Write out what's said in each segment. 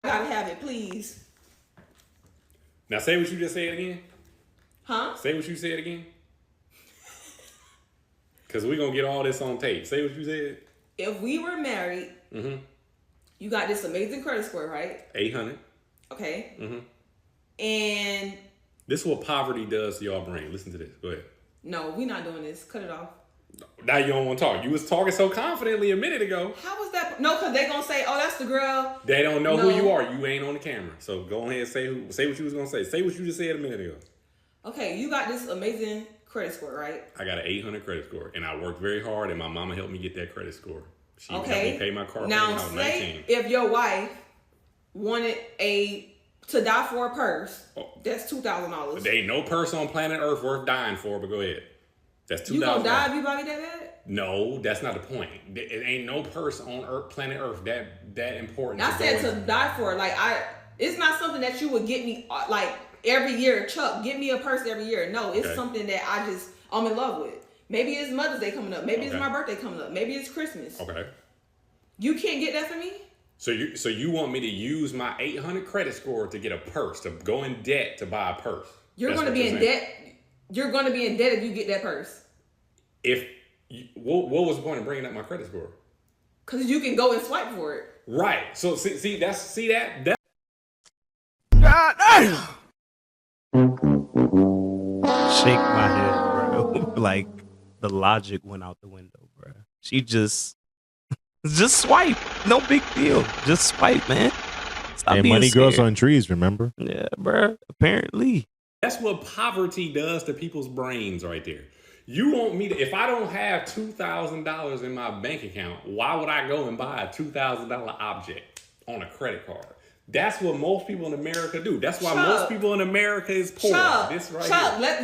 Gotta have it, please. Now say what you just said again. Huh? Say what you said again. Because we're going to get all this on tape. Say what you said. If we were married, you got this amazing credit score, right? 800. Okay. And this is what poverty does to y'all brain. Listen to this. Go ahead. No, we're not doing this. Cut it off. Now you don't want to talk. You was talking so confidently a minute ago. How was that? No, because they're going to say, oh, that's the girl. They don't know who you are. You ain't on the camera. So go ahead and say what you was going to say. Say what you just said a minute ago. Okay, you got this amazing credit score, right? I got an 800 credit score, and I worked very hard, and my mama helped me get that credit score. She helped me pay my car payment. Now, say if your wife wanted to die for a purse, that's $2,000. There ain't no purse on planet Earth worth dying for, but go ahead. That's $2,000. You gonna die if you buy me that bad? No, that's not the point. It ain't no purse on planet Earth that important. I said to die for. Like it's not something that you would get me like every year. Chuck, get me a purse every year. No, it's something that I'm in love with. Maybe it's Mother's Day coming up. Maybe it's my birthday coming up. Maybe it's Christmas. Okay. You can't get that for me? So you want me to use my 800 credit score to get a purse, to go in debt to buy a purse? You're going to be in debt. You're going to be in debt if you get that purse. What was the point of bringing up my credit score? Because you can go and swipe for it. Right. So see that. God damn. Shake my head, bro. Like the logic went out the window, bro. She just swipe. No big deal. Just swipe, man. Stop being money scared. grows on trees, remember? Yeah, bro. Apparently. That's what poverty does to people's brains right there. You want me to, if I don't have $2,000 in my bank account, why would I go and buy a $2,000 object on a credit card? That's what most people in America do. That's why most people in America is poor. Chuck,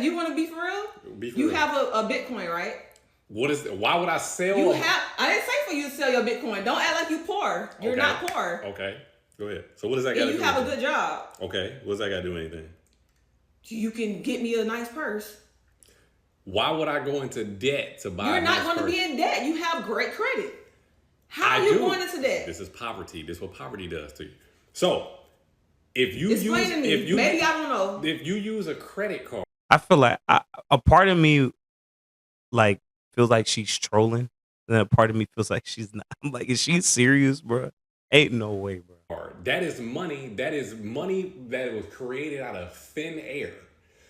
you want to be for real? You have a Bitcoin, right? Why would I sell? I didn't say for you to sell your Bitcoin. Don't act like you poor. You're not poor. Okay, go ahead. So what does that got to do? You have a good job. Okay, what does that got to do with anything? You can get me a nice purse. Why would I go into debt to buy? You're not going to be in debt. You have great credit. How are you going into debt? This is poverty. This is what poverty does to you. So, maybe I don't know. If you use a credit card, I feel like a part of me like feels like she's trolling, and a part of me feels like she's not. I'm like, is she serious, bro? Ain't no way, bro. That is money. That is money that was created out of thin air.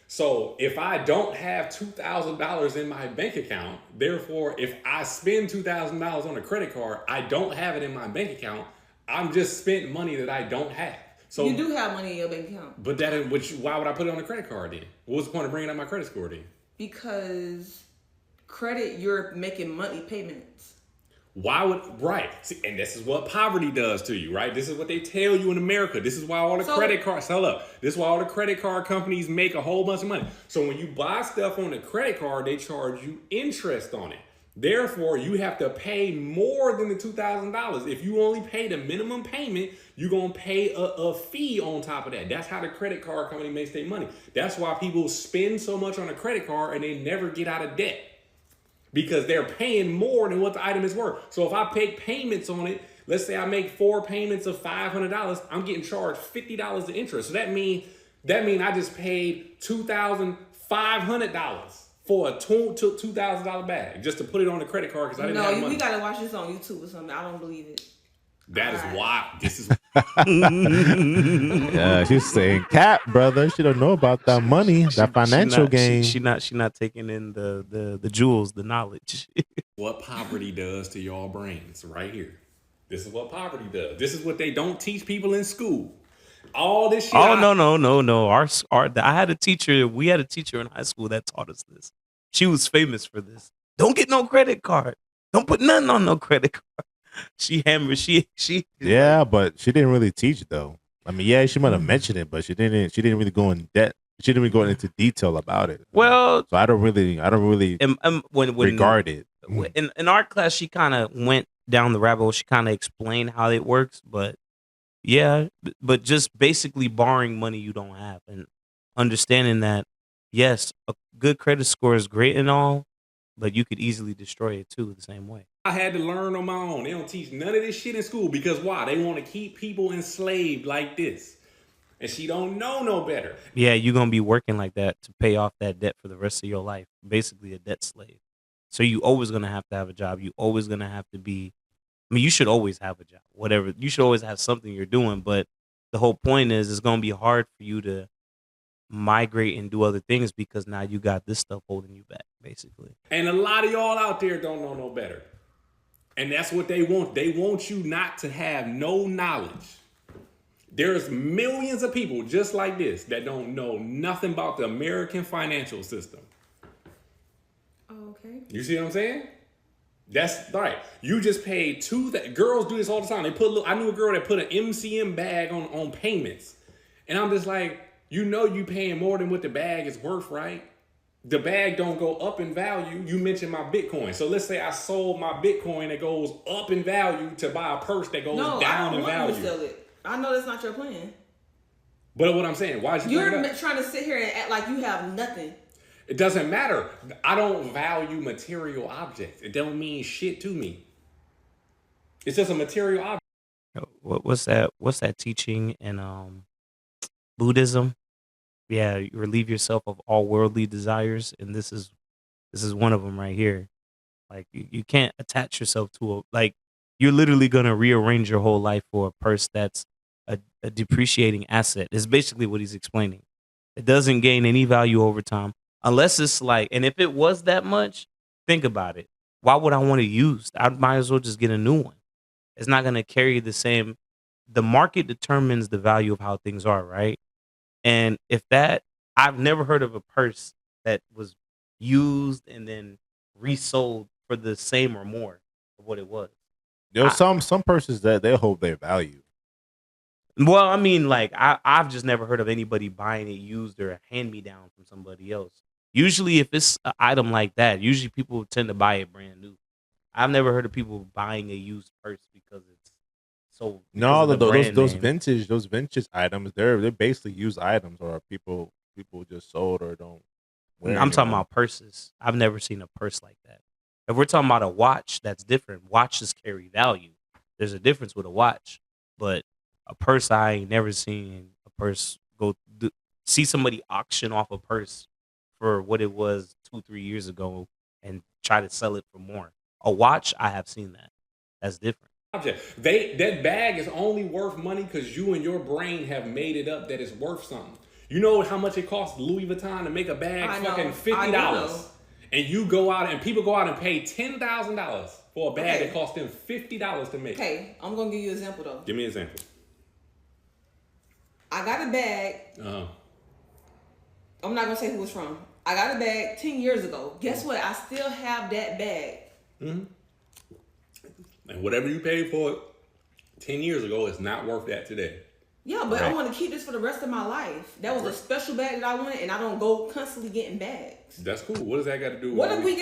So if I don't have $2,000 in my bank account, therefore, if I spend $2,000 on a credit card, I don't have it in my bank account. I'm just spent money that I don't have. So you do have money in your bank account. But why would I put it on a credit card then? What was the point of bringing up my credit score then? Because credit, you're making monthly payments. Right. See, and this is what poverty does to you, right? This is what they tell you in America. This is why all the credit cards sell up. This is why all the credit card companies make a whole bunch of money. So when you buy stuff on a credit card, they charge you interest on it. Therefore, you have to pay more than the $2,000. If you only pay the minimum payment, you're going to pay a fee on top of that. That's how the credit card company makes their money. That's why people spend so much on a credit card and they never get out of debt. Because they're paying more than what the item is worth. So if I pay payments on it, let's say I make 4 payments of $500, I'm getting charged $50 of interest. So that mean I just paid $2,500 for a $2,000 bag just to put it on the credit card because I didn't have money. No, we gotta watch this on YouTube or something. I don't believe it. That is why this is. Yeah, she's saying, "Cat, brother, she don't know about that money, that financial gain." She not taking in the jewels, the knowledge. What poverty does to y'all brains, right here. This is what poverty does. This is what they don't teach people in school. All this shit. Oh no! I had a teacher. We had a teacher in high school that taught us this. She was famous for this. Don't get no credit card. Don't put nothing on no credit card. She hammered. She. Yeah, but she didn't really teach though. I mean, yeah, she might have mentioned it, but she didn't really go in depth. She didn't really go into detail about it. Well, so I don't really regard it. In art class, she kind of went down the rabbit hole. She kind of explained how it works, but yeah, but just basically borrowing money you don't have and understanding that yes, a good credit score is great and all, but you could easily destroy it too the same way. I had to learn on my own. They don't teach none of this shit in school because why? They want to keep people enslaved like this. And she don't know no better. Yeah, you're gonna be working like that to pay off that debt for the rest of your life. Basically a debt slave. So you always gonna have to have a job. You always gonna have to be. I mean, you should always have a job. Whatever. You should always have something you're doing. But the whole point is, it's gonna be hard for you to migrate and do other things because now you got this stuff holding you back, basically. And a lot of y'all out there don't know no better. And that's what they want. They want you not to have no knowledge. There's millions of people just like this that don't know nothing about the American financial system. Oh, okay. You see what I'm saying? That's right. You just paid girls do this all the time. I knew a girl that put an MCM bag on payments. And I'm just like, you paying more than what the bag is worth, right? The bag don't go up in value. You mentioned my Bitcoin. So let's say I sold my Bitcoin that goes up in value to buy a purse that goes down in value. You to sell it. I know that's not your plan. But what I'm saying, why did you You're trying to sit here and act like you have nothing. It doesn't matter. I don't value material objects. It don't mean shit to me. It's just a material object. What's that teaching in Buddhism? Yeah, you relieve yourself of all worldly desires, and this is one of them right here. Like you can't attach yourself to you're literally gonna rearrange your whole life for a purse that's a depreciating asset. Is basically what he's explaining. It doesn't gain any value over time unless it's and if it was that much, think about it. Why would I want to use? I might as well just get a new one. It's not gonna carry the same. The market determines the value of how things are, right? And I've never heard of a purse that was used and then resold for the same or more of what it was. There's some purses that they hold their value. Well, I mean, I've just never heard of anybody buying it used or a hand-me-down from somebody else. Usually, if it's an item like that, usually people tend to buy it brand new. I've never heard of people buying a used purse because it's so. No, those vintage items, they're basically used items, or people just sold or don't wear. I'm talking about purses. I've never seen a purse like that. If we're talking about a watch, that's different. Watches carry value. There's a difference with a watch, but a purse, I ain't never seen a purse see somebody auction off a purse for what it was 2-3 years ago and try to sell it for more. A watch, I have seen that. That's different. That bag is only worth money because you and your brain have made it up that it's worth something. You know how much it costs Louis Vuitton to make a bag? Fucking $50. And you go out and people go out and pay $10,000 for a bag that cost them $50 to make. Okay, I'm gonna give you an example though. Give me an example. I got a bag. I'm not gonna say who it's from. I got a bag 10 years ago. Guess what? I still have that bag. Mm-hmm. And whatever you paid for it 10 years ago is not worth that today. Yeah, but I want to keep this for the rest of my life. That was a special bag that I wanted, and I don't go constantly getting bags. That's cool. What does that got to do with What if we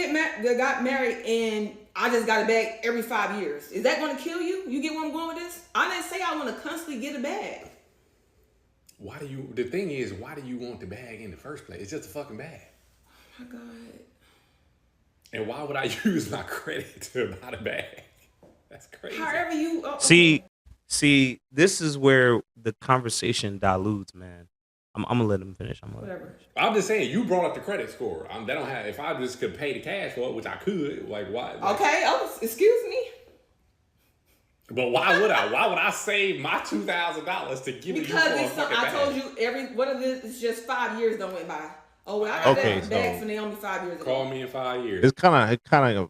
got married and I just got a bag every 5 years? Is that going to kill you? You get where I'm going with this? I didn't say I want to constantly get a bag. The thing is, why do you want the bag in the first place? It's just a fucking bag. Oh my God. And why would I use my credit to buy the bag? That's crazy. However you... See, this is where the conversation dilutes, man. I'm gonna let him finish. Whatever. I'm just saying, you brought up the credit score. If I just could pay the cash for it, which I could, why? Okay. Oh, excuse me. But why would I? Why would I save my $2,000 to give you for a fucking bag? I told you what if it's just 5 years don't went by. Oh, well, I got that bag for Naomi 5 years ago. Call me in 5 years. It's kind of.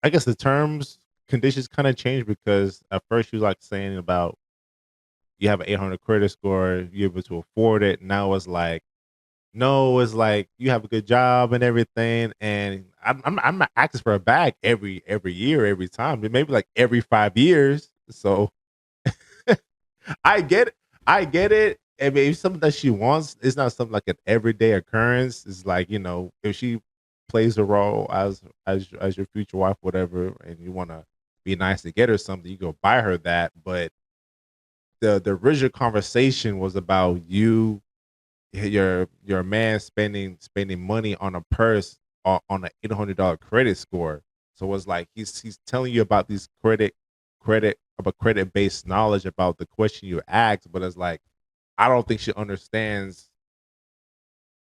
I guess the conditions kind of change because at first you saying about you have an 800 credit score, you're able to afford it. Now it's no, it's you have a good job and everything, and I'm not asking for a bag every year, every time. Maybe every 5 years. So I get it. I mean, if something that she wants, it's not something like an everyday occurrence. It's if she plays a role as your future wife, whatever, and you want to be nice to get her something, you go buy her that. But the original conversation was about your man spending money on a purse on an $800 credit score. So it's like he's telling you about these credit based knowledge about the question you asked, but it's like I don't think she understands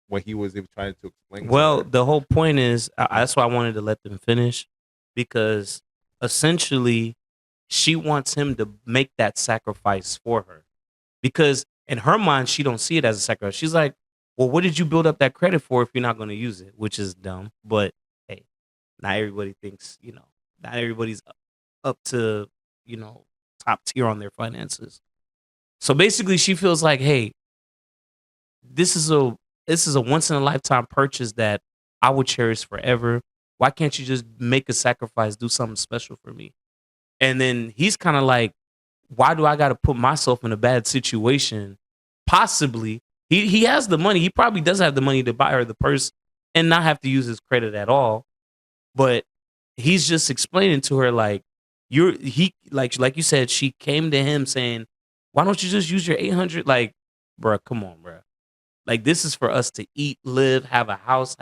what he was even trying to explain to Well, her. the whole point is that's why I wanted to let them finish, because essentially she wants him to make that sacrifice for her, because in her mind she don't see it as a sacrifice. She's like, well, what did you build up that credit for if you're not going to use it? Which is dumb, but hey, not everybody thinks, not everybody's up to, top tier on their finances. So basically she feels like, hey, this is a once in a lifetime purchase that I would cherish forever. Why can't you just make a sacrifice, do something special for me? And then he's kind of like, why do I got to put myself in a bad situation? Possibly, he has the money. He probably does have the money to buy her the purse and not have to use his credit at all. But he's just explaining to her like, like you said, she came to him saying, why don't you just use your 800? Like, bruh, come on, bruh. Like, this is for us to eat, live, have a house,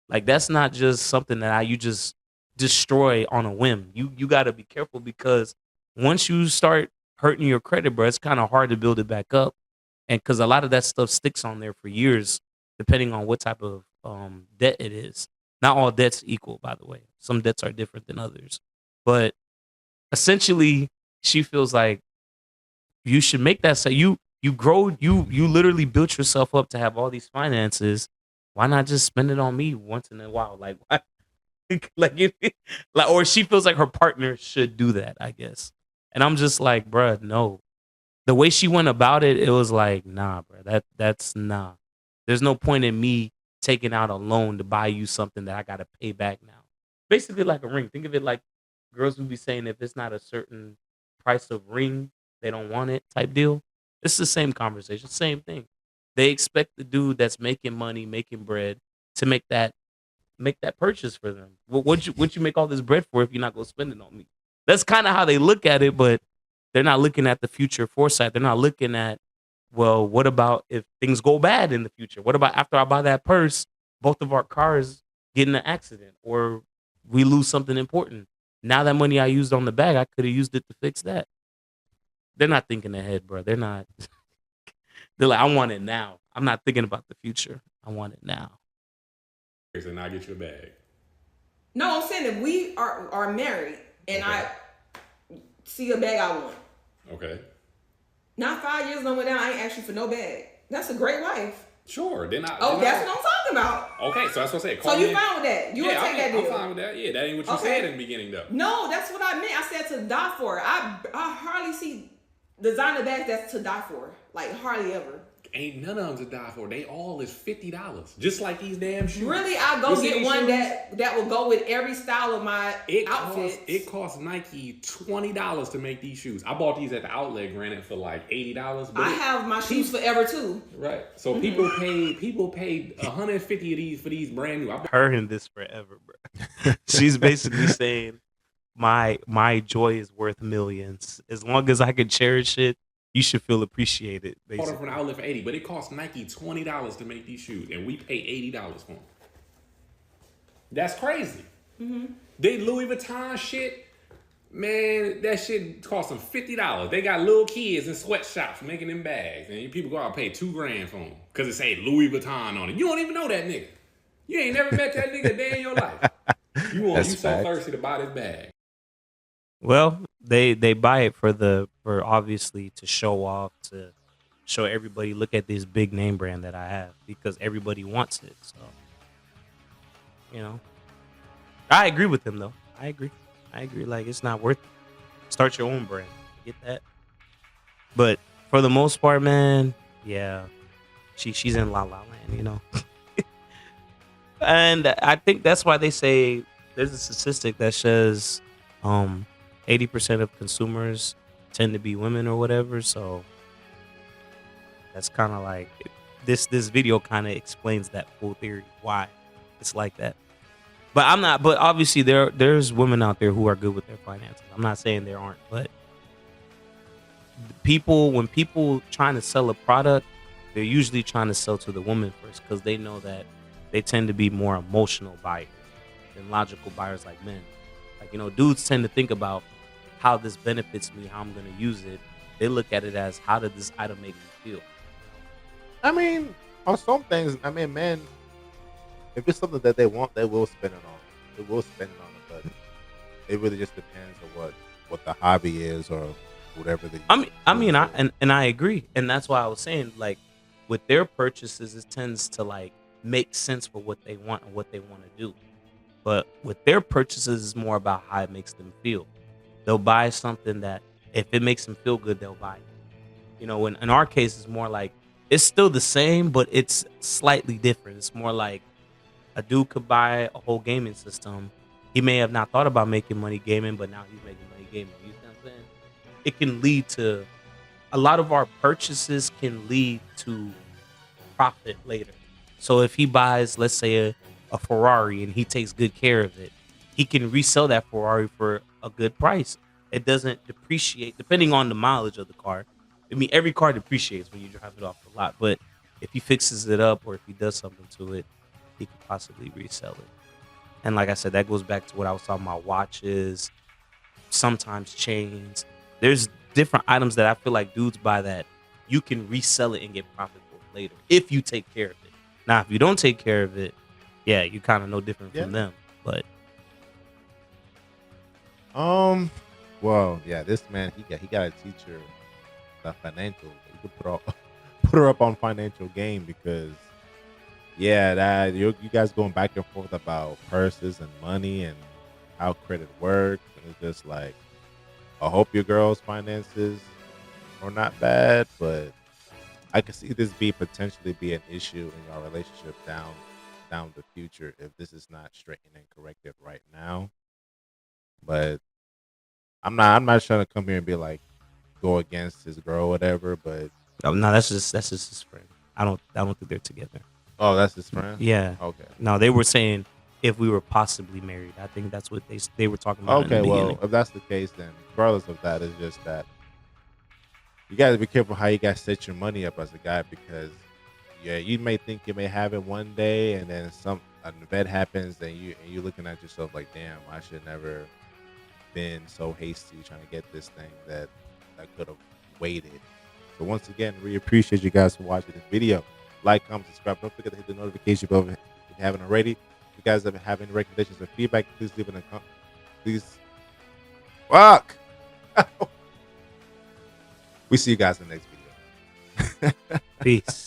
like, that's not just something that you just destroy on a whim. You got to be careful, because once you start hurting your credit, bro, it's kind of hard to build it back up. And because a lot of that stuff sticks on there for years, depending on what type of debt it is. Not all debts equal, by the way. Some debts are different than others. But essentially, she feels like you should make that say you grow, you literally built yourself up to have all these finances. Why not just spend it on me once in a while? Like, why? Or she feels like her partner should do that, I guess. And I'm just like, bruh, no. The way she went about it, it was like, nah, bruh, that's nah. There's no point in me taking out a loan to buy you something that I gotta pay back now. Basically like a ring. Think of it like girls would be saying, if it's not a certain price of ring, they don't want it type deal. It's the same conversation, same thing. They expect the dude that's making money, making bread, to make that purchase for them. What you make all this bread for if you're not gonna spend it on me? That's kind of how they look at it, but they're not looking at the future foresight. They're not looking at, well, what about if things go bad in the future? What about after I buy that purse, both of our cars get in an accident or we lose something important? Now that money I used on the bag, I could have used it to fix that. They're not thinking ahead, bro. They're not. They're like, I want it now. I'm not thinking about the future. I want it now. And I get you a bag. No, I'm saying that we are married and Okay. I see a bag I want. Okay. Not 5 years no went down. I ain't asked you for no bag. That's a great wife. Sure. That's what I'm talking about. Okay, so that's what I said. So you fine with that? You would take that deal? I'm fine with that. Yeah, that ain't what you said in the beginning, though. No, that's what I meant. I said to die for. I hardly see designer bags that's to die for. Like hardly ever. Ain't none of them to die for. They all is $50. Just like these damn shoes. Really, I'll go You get see one these that will go with every style of my outfits. It costs Nike $20 to make these shoes. I bought these at the outlet, granted, for like $80. But I have my shoes forever too. Right. So people paid $150 of these for these brand new. Her in this forever, bro. She's basically saying my joy is worth millions. As long as I can cherish it, you should feel appreciated. I bought them from the outlet for $80, but it cost Nike $20 to make these shoes, and we pay $80 for them. That's crazy. Mm-hmm. They Louis Vuitton shit, man, that shit cost them $50. They got little kids in sweatshops making them bags, and people go out and pay $2,000 for them because it say Louis Vuitton on it. You don't even know that nigga. You ain't never met that nigga a day in your life. You so thirsty to buy this bag. Well, they buy it for obviously to show off, to show everybody, look at this big name brand that I have, because everybody wants it. So, I agree with him though. I agree. Like, it's not worth it. Start your own brand. Get that. But for the most part, man, yeah, she's in La La Land, And I think that's why they say there's a statistic that says 80% of consumers tend to be women or whatever. So that's kind of like this video kind of explains that full theory, why it's like that. But obviously there's women out there who are good with their finances. I'm not saying there aren't, but when people trying to sell a product, they're usually trying to sell to the woman first, because they know that they tend to be more emotional buyers than logical buyers like men. Like, dudes tend to think about how this benefits me, how I'm gonna use it. They look at it as, how did this item make me feel? I mean, on some things, I mean, men, if it's something that they want, they will spend it on. They will spend it on it, but it really just depends on what the hobby is or whatever the. I agree, and that's why I was saying, like, with their purchases, it tends to like make sense for what they want and what they want to do. But with their purchases, it's more about how it makes them feel. They'll buy something that if it makes them feel good, they'll buy it. In our case, it's more like it's still the same, but it's slightly different. It's more like a dude could buy a whole gaming system. He may have not thought about making money gaming, but now he's making money gaming. You see what I'm saying? It can lead to a lot of our purchases can lead to profit later. So if he buys, let's say, a Ferrari and he takes good care of it, he can resell that Ferrari for a good price. It doesn't depreciate depending on the mileage of the car. I mean, every car depreciates when you drive it off the lot, but if he fixes it up or if he does something to it, he could possibly resell it. And like I said, that goes back to what I was talking about: watches, sometimes chains. There's different items that I feel like dudes buy that you can resell it and get profit for later if you take care of it. Now, if you don't take care of it, yeah, you kind of no different from them. But well, yeah, this man, he got to teach her the financial. You could put her up on financial game, because that you guys going back and forth about purses and money and how credit works, and it's just like, I hope your girl's finances are not bad, but I could see this potentially be an issue in your relationship down the future if this is not straightened and corrected right now. But I'm not trying to come here and be like, go against his girl or whatever, but no, that's just his friend. I don't think they're together. Oh, that's his friend? Yeah. Okay. No, they were saying if we were possibly married. I think that's what they were talking about. Okay, well, if that's the case, then regardless of that, it's just that you got to be careful how you guys set your money up as a guy, because you may think you may have it one day, and then an event happens, and you're looking at yourself like, damn, I should never been so hasty trying to get this thing that I could have waited. So once again, we appreciate you guys for watching this video. Like, comment, subscribe. Don't forget to hit the notification bell if you haven't already. If you guys ever have any recommendations or feedback, please leave it in the comments. Please. Fuck. We see you guys in the next video. Peace.